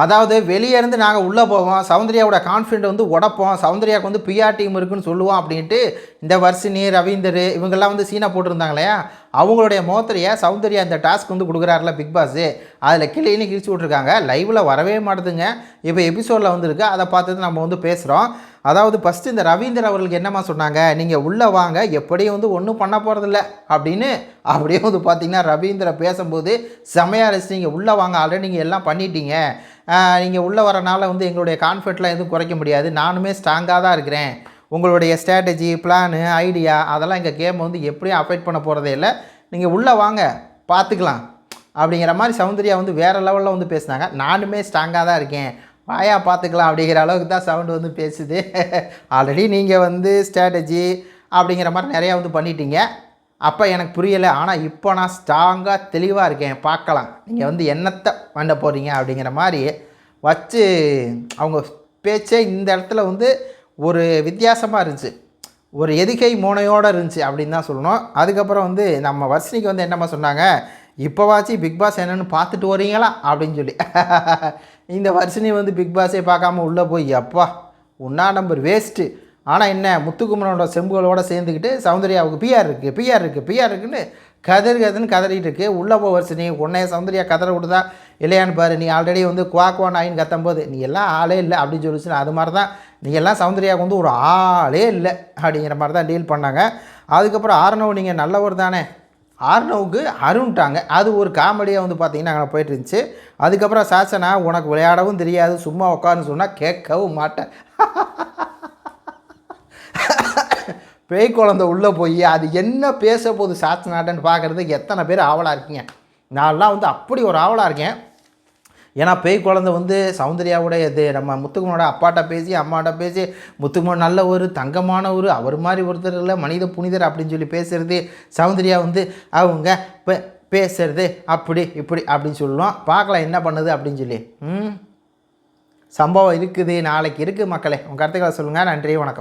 அதாவது வெளியே இருந்து நாங்கள் உள்ளே போவோம், சௌந்தர்யாவோட கான்ஃபிடென்ட் வந்து உடப்போம், சௌந்தர்யாவுக்கு வந்து பிஆர் டீம் இருக்குன்னு சொல்லுவோம் அப்படின்ட்டு இந்த வர்ஷினி, ரவீந்தர் இவங்கெல்லாம் வந்து சீனா போட்டிருந்தாங்க இல்லையா, அவங்களுடைய மோத்திரையை சௌந்தர்யா இந்த டாஸ்க் வந்து கொடுக்குறாருல பிக் பாஸு, அதில் கிளின்னு கிழிச்சு விட்ருக்காங்க. லைவில் வரவே மாட்டுதுங்க. இப்போ எபிசோடில் வந்துருக்கு, அதை பார்த்து நம்ம வந்து பேசுகிறோம். அதாவது ஃபஸ்ட்டு இந்த ரவீந்தர் அவர்களுக்கு என்னம்மா சொன்னாங்க, நீங்கள் உள்ளே வாங்க, எப்படியும் வந்து ஒன்றும் பண்ண போகிறதில்ல அப்படின்னு. அப்படியே வந்து பார்த்திங்கன்னா ரவீந்திர பேசும்போது செமையாக ரசிச்சு, நீங்கள் உள்ளே வாங்க, ஆல்ரெடி நீங்கள் எல்லாம் பண்ணிட்டீங்க, நீங்கள் உள்ளே வரனால வந்து எங்களுடைய கான்ஃபிடென்ட்லாம் எதுவும் குறைக்க முடியாது, நானுமே ஸ்ட்ராங்காக தான் இருக்கிறேன், உங்களுடைய ஸ்ட்ராட்டஜி, பிளானு, ஐடியா அதெல்லாம் எங்கள் கேமை வந்து எப்படியும் அஃபெக்ட் பண்ண போகிறதே இல்லை, நீங்கள் உள்ளே வாங்க பார்த்துக்கலாம் அப்படிங்கிற மாதிரி சௌந்தர்யா வந்து வேறு லெவலில் வந்து பேசினாங்க. நானுமே ஸ்ட்ராங்காக தான் இருக்கேன், வாயா பார்த்துக்கலாம் அப்படிங்கிற அளவுக்கு தான் சவுண்டு வந்து பேசுது. ஆல்ரெடி நீங்கள் வந்து ஸ்ட்ராட்டஜி அப்படிங்கிற மாதிரி நிறையா வந்து பண்ணிட்டீங்க, அப்போ எனக்கு புரியலை, ஆனால் இப்போ நான் ஸ்ட்ராங்காக தெளிவாக இருக்கேன், பார்க்கலாம் நீங்கள் வந்து என்னத்தை பண்ண போகிறீங்க அப்படிங்கிற மாதிரி வச்சு அவங்க பேச்சே இந்த இடத்துல வந்து ஒரு வித்தியாசமாக இருந்துச்சு, ஒரு எதுகை மோனையோடு இருந்துச்சு அப்படின்னு தான் சொல்லணும். அதுக்கப்புறம் வந்து நம்ம வர்ஷினிக்கு வந்து என்னம்மா சொன்னாங்க, இப்போவாச்சும் பிக் பாஸ் என்னென்னு பார்த்துட்டு வரீங்களா அப்படின்னு சொல்லி. இந்த வர்ஷினி வந்து பிக் பாஸே பார்க்காம உள்ளே போய் அப்பா ஒன்றா நம்பர் வேஸ்ட்டு, ஆனால் என்ன முத்துக்குமரனோட செம்புகளோடு சேர்ந்துக்கிட்டு சௌந்தர்யாவுக்கு பிஆர் இருக்குன்னு கதறுன்னு கதறிட்டு இருக்கு. உள்ளே போ வர்ஷினி, உன்னைய சௌந்தர்யா கதற விடுதா இல்லையான்னு பாரு, நீ ஆல்ரெடி வந்து குவாக்குவான் ஆயின்னு கத்தும்போது நீ எல்லாம் ஆளே இல்லை அப்படின்னு சொல்லிச்சுன்னா, அது மாதிரி தான் நீ எல்லாம் சௌந்தர்யாவுக்கு வந்து ஒரு ஆளே இல்லை அப்படிங்கிற மாதிரி தான் டீல் பண்ணாங்க. அதுக்கப்புறம் ஆர்னவ் நீங்கள் நல்லவர் தானே, ஆர்னவுக்கு அருண்ட்டாங்க, அது ஒரு காமெடியாக வந்து பார்த்திங்கன்னா அங்கே போயிட்டு இருந்துச்சு. அதுக்கப்புறம் சாச்சனா உனக்கு விளையாடவும் தெரியாது, சும்மா உட்காருன்னு சொன்னால் கேட்கவும் மாட்டேன், பேய் குழந்தை உள்ளே போய் அது என்ன பேச போகுது சாச்சனாட்டன்னு பார்க்குறதுக்கு எத்தனை பேர் ஆவலாக இருக்கீங்க. நான்லாம் வந்து அப்படி ஒரு ஆவலாக இருக்கேன். ஏன்னா பேய் குழந்தை வந்து சௌந்தர்யாவுடைய இது நம்ம முத்துக்குமரோட அப்பாட்ட பேசி அம்மாட்ட பேசி முத்துக்குமர் நல்ல ஒரு தங்கமான ஒரு அவர் மாதிரி ஒருத்தர் இல்லை மனித புனிதர் அப்படின்னு சொல்லி பேசுகிறது, சௌந்தர்யா வந்து அவங்க பேசுறது அப்படி இப்படி அப்படின்னு சொல்லுவோம். பார்க்கலாம் என்ன பண்ணுது அப்படின்னு சொல்லி. சம்பவம் இருக்குது, நாளைக்கு இருக்குது மக்களே. உங்கள் கருத்துக்களை சொல்லுங்கள். நன்றி, வணக்கம்.